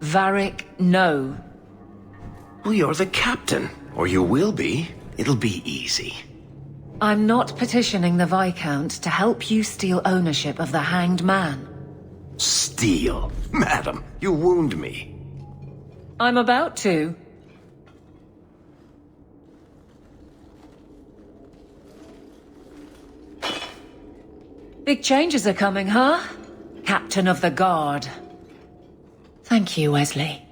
Varric, no. Well, you're the captain. Or you will be. It'll be easy. I'm not petitioning the Viscount to help you steal ownership of the Hanged Man. Steal? Madam, you wound me. I'm about to. Big changes are coming, huh? Captain of the Guard. Thank you, Wesley.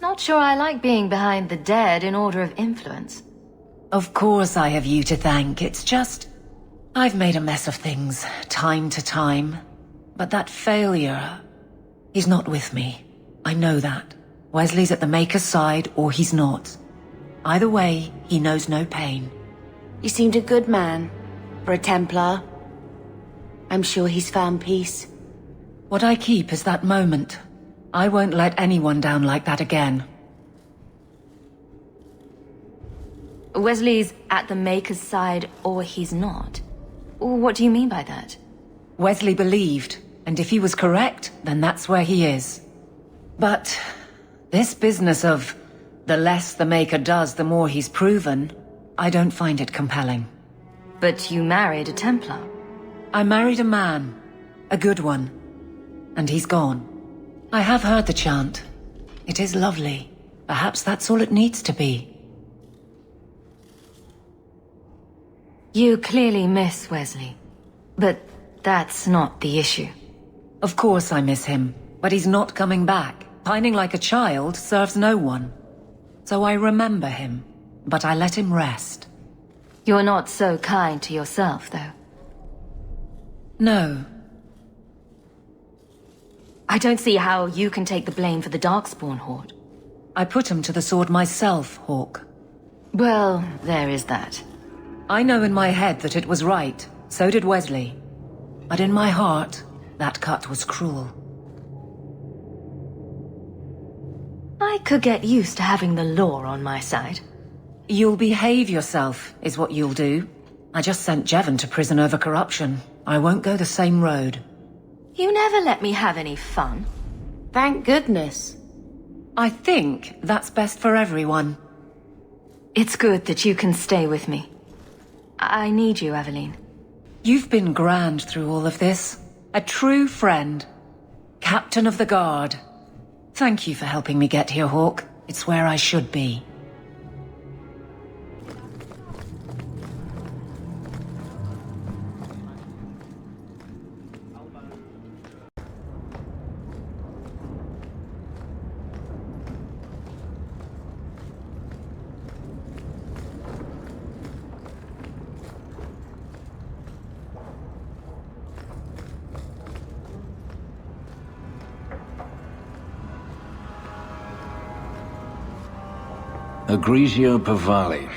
Not sure I like being behind the dead in order of influence. Of course I have you to thank. It's just... I've made a mess of things, time to time. But that failure... He's not with me. I know that. Wesley's at the Maker's side, or he's not. Either way, he knows no pain. You seemed a good man. For a Templar. I'm sure he's found peace. What I keep is that moment. I won't let anyone down like that again. Wesley's at the Maker's side, or he's not. What do you mean by that? Wesley believed, and if he was correct, then that's where he is. But this business of the less the Maker does, the more he's proven, I don't find it compelling. But you married a Templar. I married a man. A good one. And he's gone. I have heard the chant. It is lovely. Perhaps that's all it needs to be. You clearly miss Wesley. But that's not the issue. Of course I miss him, but he's not coming back. Pining like a child serves no one. So I remember him, but I let him rest. You're not so kind to yourself, though. No. I don't see how you can take the blame for the Darkspawn Horde. I put him to the sword myself, Hawke. Well, there is that. I know in my head that it was right. So did Wesley. But in my heart, that cut was cruel. I could get used to having the law on my side. You'll behave yourself, is what you'll do. I just sent Jevon to prison over corruption. I won't go the same road. You never let me have any fun. Thank goodness. I think that's best for everyone. It's good that you can stay with me. I need you, Aveline. You've been grand through all of this. A true friend. Captain of the Guard. Thank you for helping me get here, Hawke. It's where I should be. Egregio Pavali.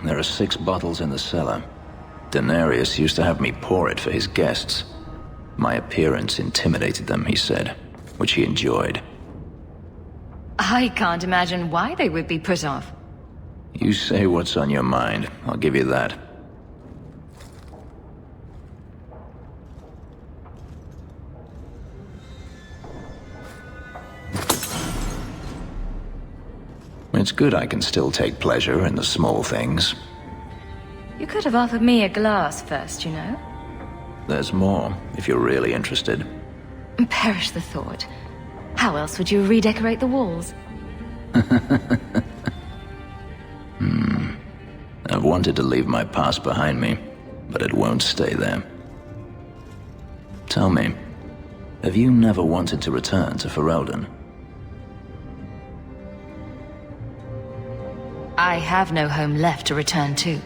There are 6 bottles in the cellar. Denarius used to have me pour it for his guests. My appearance intimidated them, he said, which he enjoyed. I can't imagine why they would be put off. You say what's on your mind, I'll give you that. It's good I can still take pleasure in the small things. You could have offered me a glass first, you know. There's more, if you're really interested. Perish the thought. How else would you redecorate the walls? I've wanted to leave my past behind me, but it won't stay there. Tell me, have you never wanted to return to Ferelden? I have no home left to return to.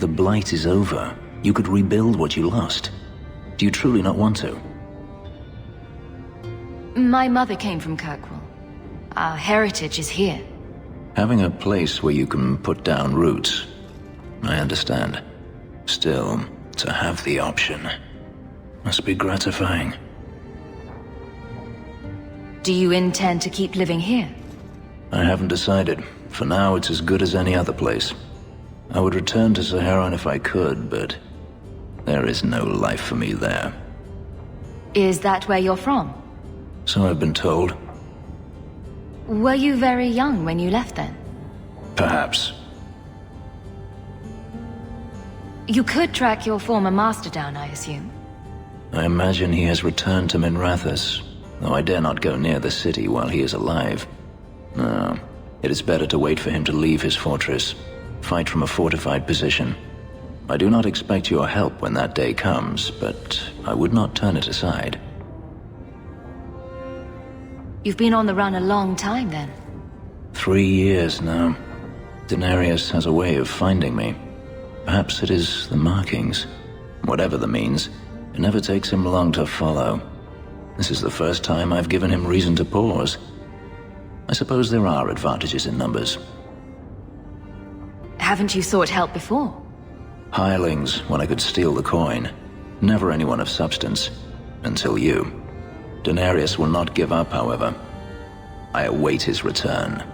The Blight is over. You could rebuild what you lost. Do you truly not want to? My mother came from Kirkwall. Our heritage is here. Having a place where you can put down roots. I understand. Still, to have the option must be gratifying. Do you intend to keep living here? I haven't decided. For now, it's as good as any other place. I would return to Saharan if I could, but there is no life for me there. Is that where you're from? So I've been told. Were you very young when you left then? Perhaps. You could track your former master down, I assume. I imagine he has returned to Minrathous, though I dare not go near the city while he is alive. No, it is better to wait for him to leave his fortress, fight from a fortified position. I do not expect your help when that day comes, but I would not turn it aside. You've been on the run a long time then. 3 years now. Denarius has a way of finding me. Perhaps it is the markings. Whatever the means, it never takes him long to follow. This is the first time I've given him reason to pause. I suppose there are advantages in numbers. Haven't you sought help before? Hirelings when I could steal the coin. Never anyone of substance. Until you. Denarius will not give up, however. I await his return.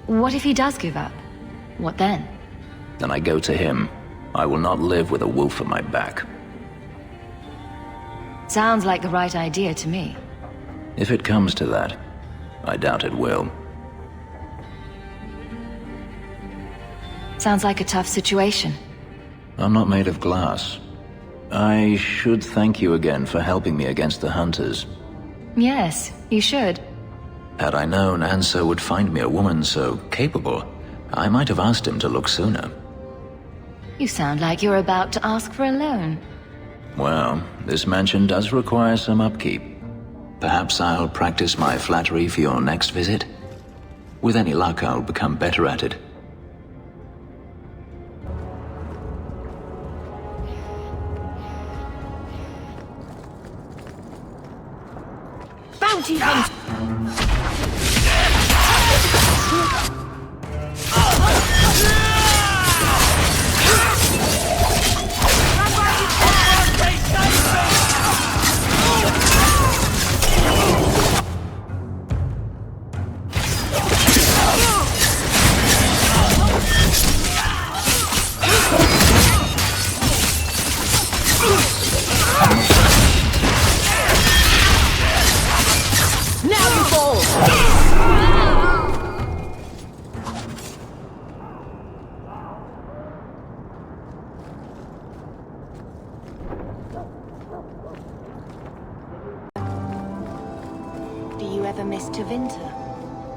What if he does give up? What then? Then I go to him. I will not live with a wolf at my back. Sounds like the right idea to me. If it comes to that, I doubt it will. Sounds like a tough situation. I'm not made of glass. I should thank you again for helping me against the hunters. Yes, you should. Had I known Anso would find me a woman so capable, I might have asked him to look sooner. You sound like you're about to ask for a loan. Well, this mansion does require some upkeep. Perhaps I'll practice my flattery for your next visit? With any luck, I'll become better at it. Bounty hunt!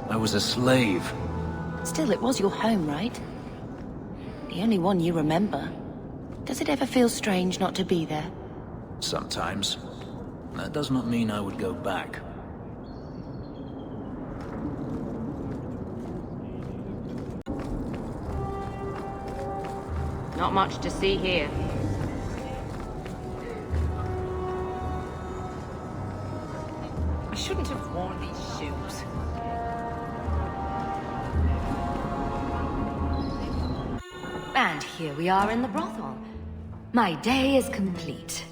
I was a slave. Still, it was your home, right? The only one you remember. Does it ever feel strange not to be there? Sometimes. That does not mean I would go back. Not much to see here. I shouldn't have worn these shoes. And here we are in the brothel. My day is complete.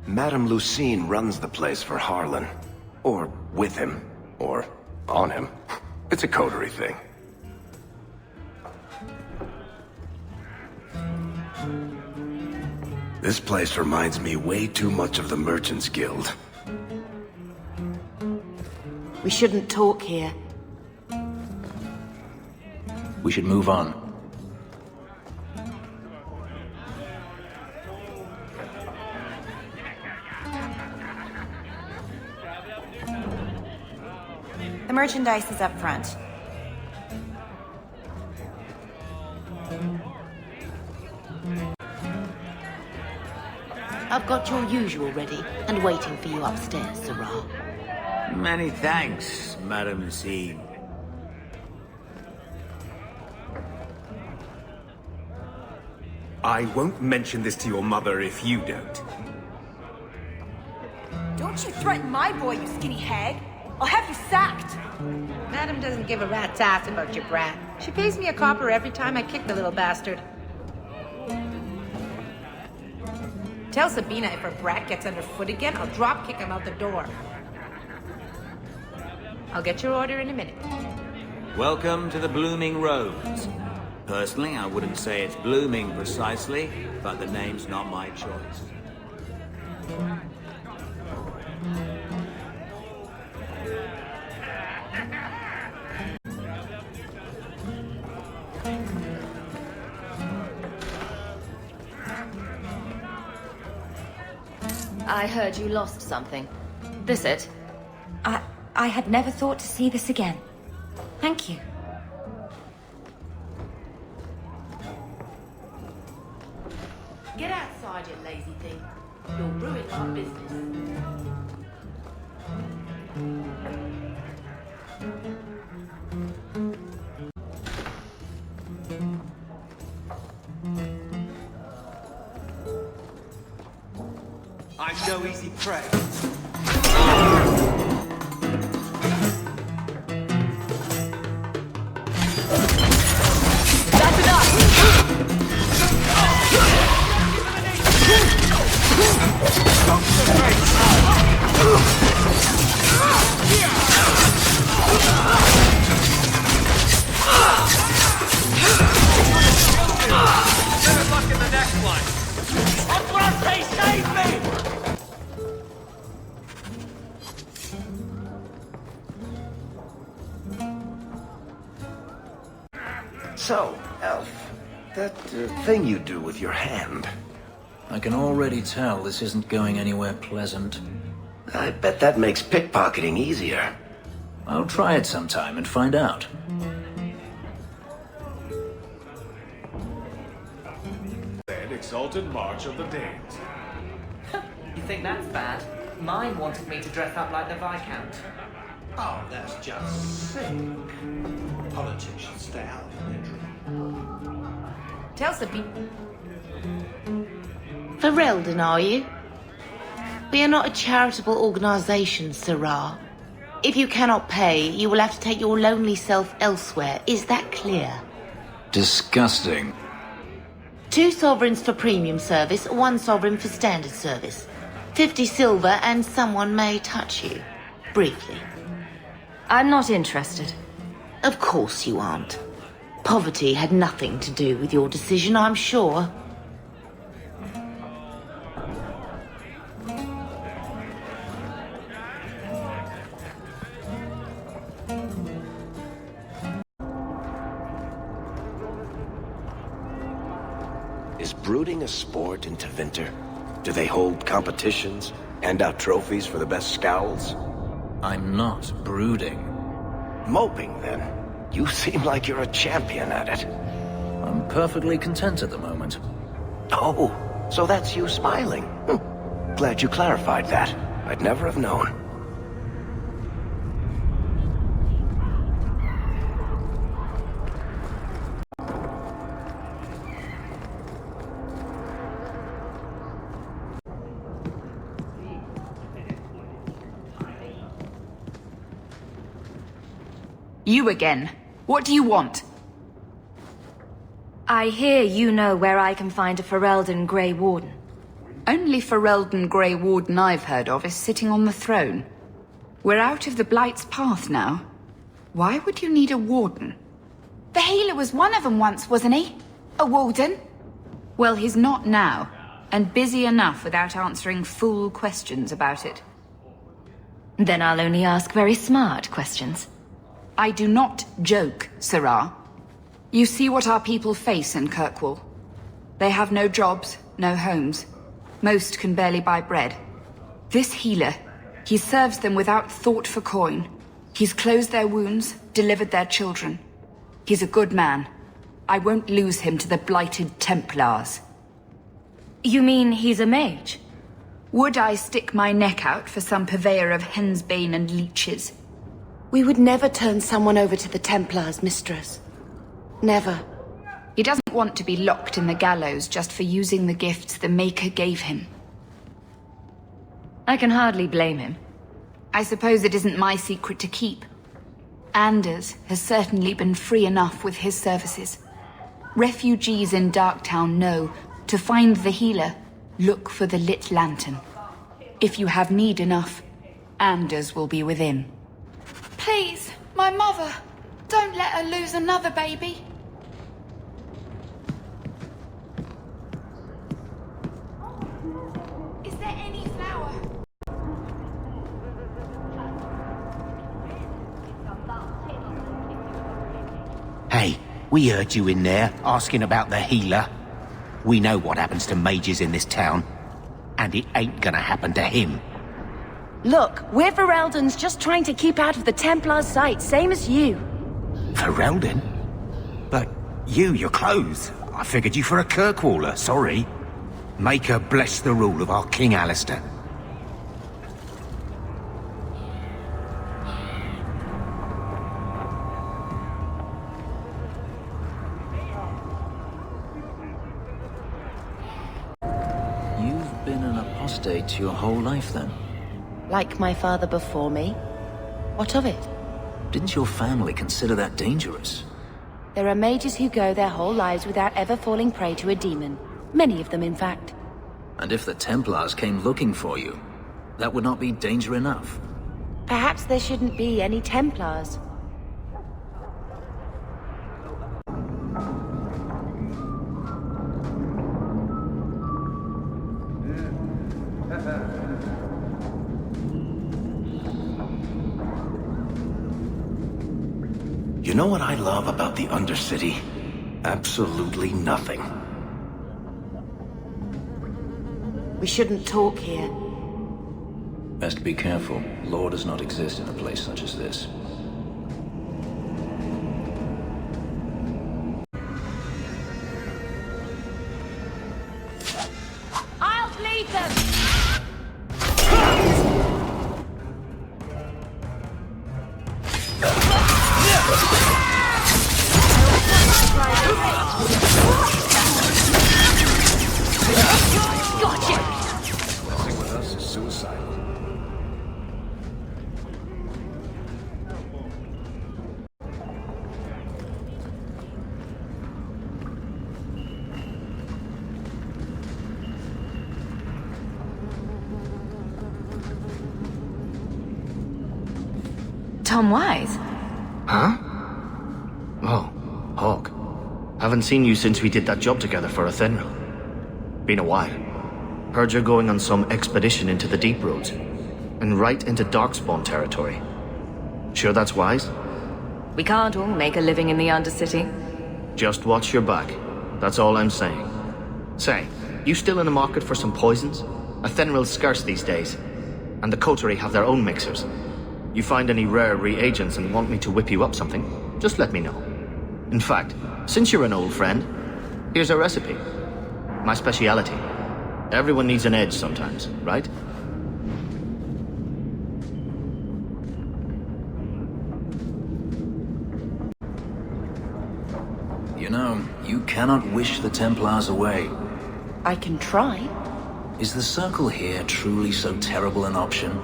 Madame Lucine runs the place for Harlan. Or with him. Or on him. It's a coterie thing. This place reminds me way too much of the Merchants Guild. We shouldn't talk here. We should move on. The merchandise is up front. I've got your usual ready and waiting for you upstairs, Zara. Many thanks, Madame Lucine. I won't mention this to your mother if you don't. Don't you threaten my boy, you skinny hag! I'll have you sacked! Madam doesn't give a rat's ass about your brat. She pays me a copper every time I kick the little bastard. Tell Sabina if her brat gets underfoot again, I'll drop kick him out the door. I'll get your order in a minute. Welcome to the Blooming Rose. Personally, I wouldn't say it's blooming precisely, but the name's not my choice. I heard you lost something. This it? I had never thought to see this again. Thank you. Get outside, you lazy thing. You'll ruin my business. I'm no easy prey. That's enough! Better luck in the next one. That's what I say, save me! So, Elf, that thing you do with your hand, I can already tell this isn't going anywhere pleasant. I bet that makes pickpocketing easier. I'll try it sometime and find out. Then exalted march of the Danes. You think that's bad? Mine wanted me to dress up like the Viscount. Oh, that's just sick. Politics should stay out of the bedroom. Tell some people. Ferelden, are you? We are not a charitable organisation, Sirrah. If you cannot pay, you will have to take your lonely self elsewhere. Is that clear? Disgusting. 2 sovereigns for premium service, 1 sovereign for standard service. 50 silver and someone may touch you. Briefly. I'm not interested. Of course you aren't. Poverty had nothing to do with your decision, I'm sure. Is brooding a sport in Tevinter? Do they hold competitions? Hand out trophies for the best scowls? I'm not brooding. Moping, then? You seem like you're a champion at it. I'm perfectly content at the moment. Oh, so that's you smiling. Glad you clarified that. I'd never have known. You again. What do you want? I hear you know where I can find a Ferelden Grey Warden. Only Ferelden Grey Warden I've heard of is sitting on the throne. We're out of the Blight's path now. Why would you need a warden? The healer was one of them once, wasn't he? A warden? Well, he's not now, and busy enough without answering fool questions about it. Then I'll only ask very smart questions. I do not joke, Sirrah. You see what our people face in Kirkwall. They have no jobs, no homes. Most can barely buy bread. This healer, he serves them without thought for coin. He's closed their wounds, delivered their children. He's a good man. I won't lose him to the blighted Templars. You mean he's a mage? Would I stick my neck out for some purveyor of hensbane and leeches? We would never turn someone over to the Templars, mistress. Never. He doesn't want to be locked in the gallows just for using the gifts the Maker gave him. I can hardly blame him. I suppose it isn't my secret to keep. Anders has certainly been free enough with his services. Refugees in Darktown know to find the healer, look for the lit lantern. If you have need enough, Anders will be within. Please, my mother. Don't let her lose another baby. Is there any flour? Hey, we heard you in there, asking about the healer. We know what happens to mages in this town. and it ain't gonna happen to him. Look, we're Ferelden's just trying to keep out of the Templar's sight, same as you. Ferelden? But your clothes. I figured you for a Kirkwaller, sorry. Make her bless the rule of our King Alistair. You've been an apostate your whole life, then? Like my father before me. What of it? Didn't your family consider that dangerous? There are mages who go their whole lives without ever falling prey to a demon. Many of them, in fact. And if the Templars came looking for you, that would not be danger enough. Perhaps there shouldn't be any Templars. You know what I love about the Undercity? Absolutely nothing. We shouldn't talk here. Best be careful. Law does not exist in a place such as this. I'll bleed them! Gotcha! Messing with us is suicidal. Tom Wise? Huh? Oh, Hawke. Haven't seen you since we did that job together for Athenril. Been a while. Heard you're going on some expedition into the Deep Roads. And right into Darkspawn territory. Sure that's wise? We can't all make a living in the Undercity. Just watch your back. That's all I'm saying. Say, you still in the market for some poisons? Athenril's scarce these days. And the coterie have their own mixers. You find any rare reagents and want me to whip you up something, just let me know. In fact, since you're an old friend, here's a recipe. My speciality. Everyone needs an edge sometimes, right? You know, you cannot wish the Templars away. I can try. Is the Circle here truly so terrible an option?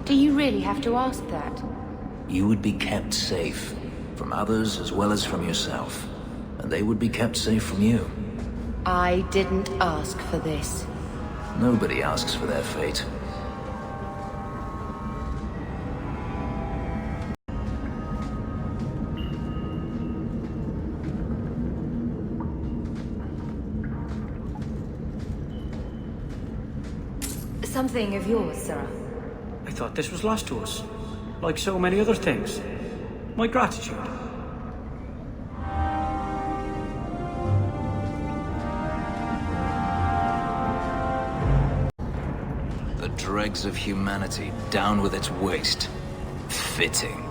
Do you really have to ask that? You would be kept safe, from others as well as from yourself. And they would be kept safe from you. I didn't ask for this. Nobody asks for their fate. Something of yours, Sarah. I thought this was lost to us, like so many other things. My gratitude. The dregs of humanity down with its waste. Fitting.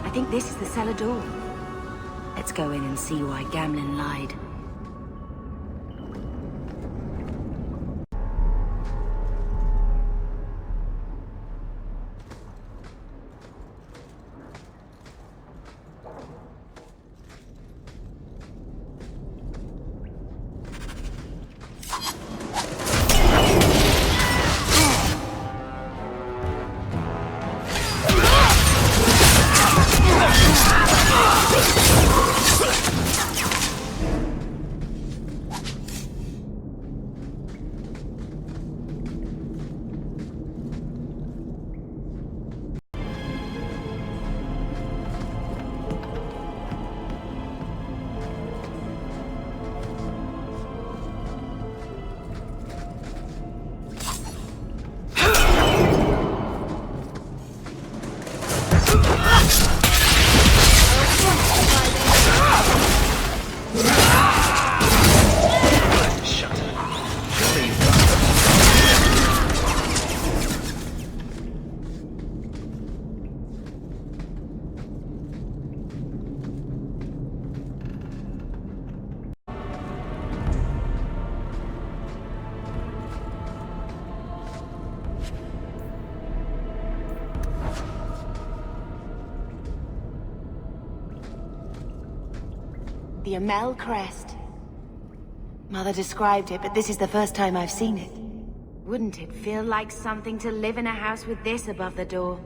I think this is the cellar door. Let's go in and see why Gamlin lied. The Amel crest. Mother described it, but this is the first time I've seen it. Wouldn't it feel like something to live in a house with this above the door?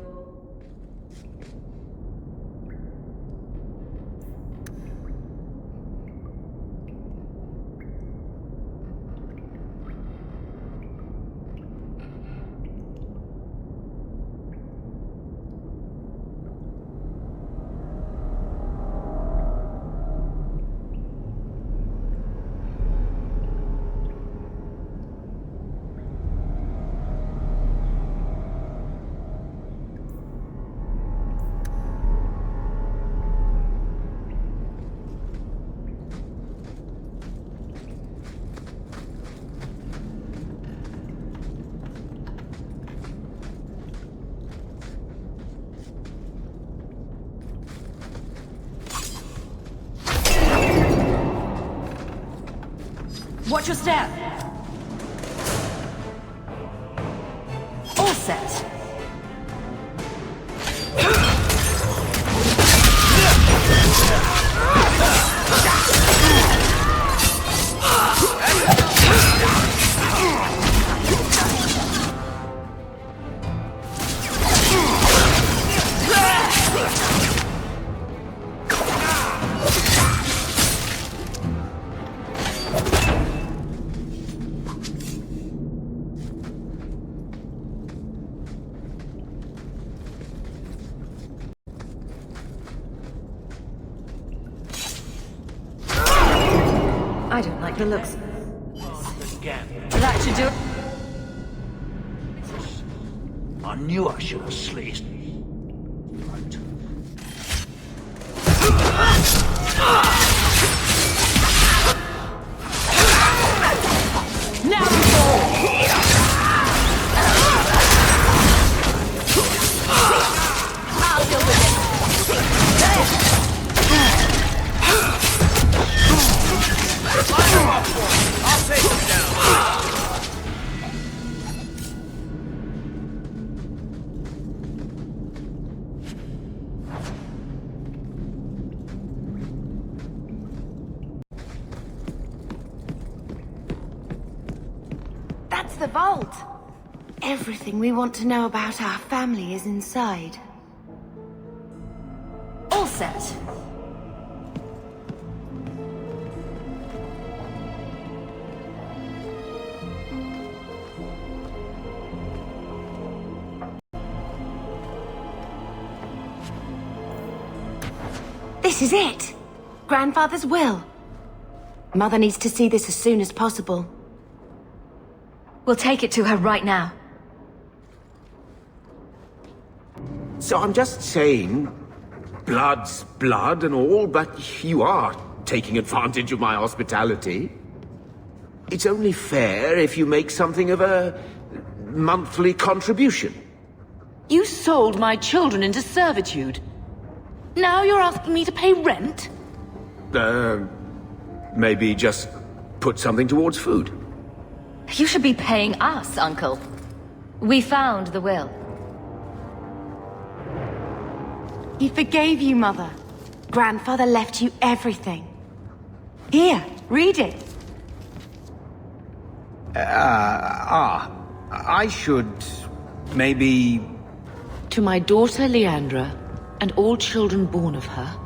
Watch your step! All set! I don't like the looks. That should do it. I knew I should have sliced. Now we fall! I'll deal with it. I'll take him down. That's the vault. Everything we want to know about our family is inside. All set. This is it! Grandfather's will. Mother needs to see this as soon as possible. We'll take it to her right now. So I'm just saying, blood's blood and all, but you are taking advantage of my hospitality. It's only fair if you make something of a monthly contribution. You sold my children into servitude. Now you're asking me to pay rent? Maybe just put something towards food. You should be paying us, Uncle. We found the will. He forgave you, Mother. Grandfather left you everything. Here, read it. I should maybe... To my daughter Leandra, and all children born of her,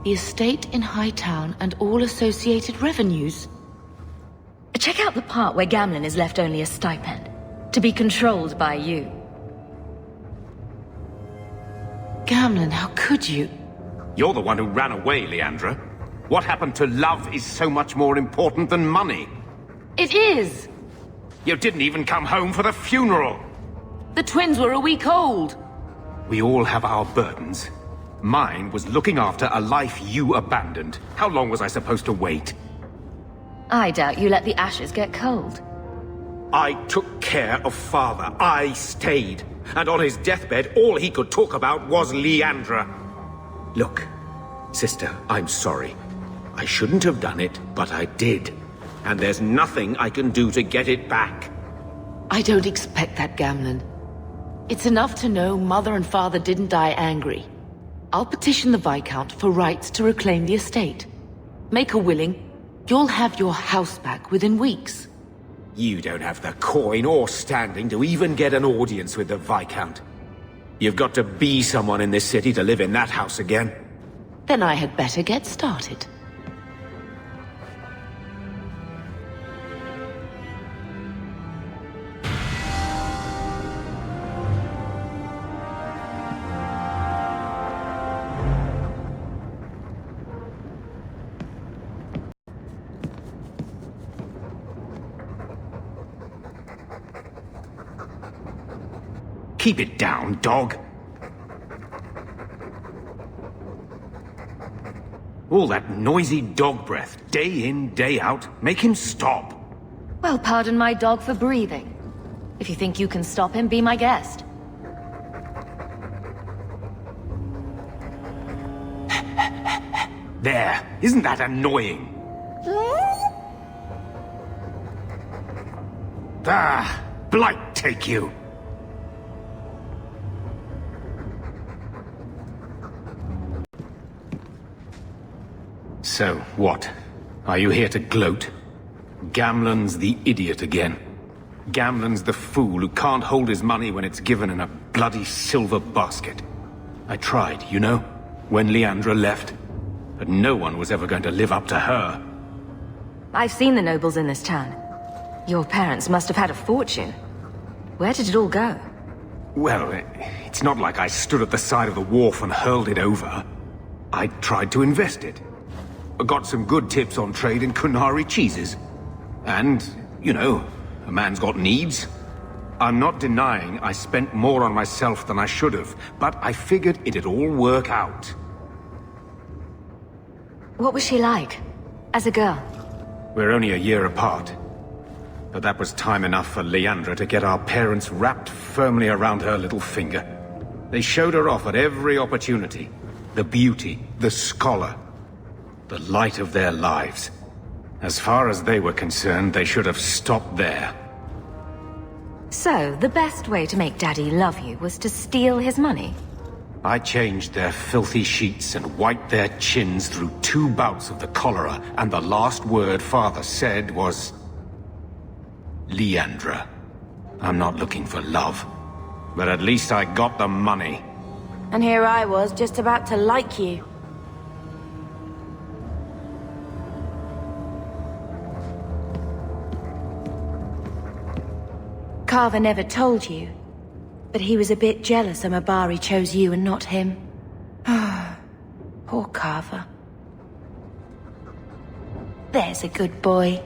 the estate in Hightown and all associated revenues. Check out the part where Gamlin is left only a stipend, to be controlled by you. Gamlin, how could you? You're the one who ran away, Leandra. What happened to love is so much more important than money. It is! You didn't even come home for the funeral! The twins were a week old. We all have our burdens. Mine was looking after a life you abandoned. How long was I supposed to wait? I doubt you let the ashes get cold. I took care of Father. I stayed. And on his deathbed, all he could talk about was Leandra. Look, sister, I'm sorry. I shouldn't have done it, but I did. And there's nothing I can do to get it back. I don't expect that, Gamlin. It's enough to know Mother and Father didn't die angry. I'll petition the Viscount for rights to reclaim the estate. make a willing, you'll have your house back within weeks. You don't have the coin or standing to even get an audience with the Viscount. You've got to be someone in this city to live in that house again. Then I had better get started. Keep it down, dog. All that noisy dog breath, day in, day out, make him stop. Well, pardon my dog for breathing. If you think you can stop him, be my guest. There, isn't that annoying? Ah, blight take you. So, what? Are you here to gloat? Gamlen's the idiot again. Gamlen's the fool who can't hold his money when it's given in a bloody silver basket. I tried, you know, when Leandra left. But no one was ever going to live up to her. I've seen the nobles in this town. Your parents must have had a fortune. Where did it all go? Well, it's not like I stood at the side of the wharf and hurled it over. I tried to invest it. I got some good tips on trade in Kunari cheeses. And, you know, a man's got needs. I'm not denying I spent more on myself than I should have, but I figured it'd all work out. What was she like? As a girl? We're only a year apart. But that was time enough for Leandra to get our parents wrapped firmly around her little finger. They showed her off at every opportunity. The beauty, the scholar, the light of their lives. As far as they were concerned, they should have stopped there. So, the best way to make Daddy love you was to steal his money? I changed their filthy sheets and wiped their chins through 2 bouts of the cholera, and the last word Father said was... Leandra. I'm not looking for love, but at least I got the money. And here I was, just about to like you. Carver never told you, but he was a bit jealous Amabari chose you and not him. Poor Carver. There's a good boy.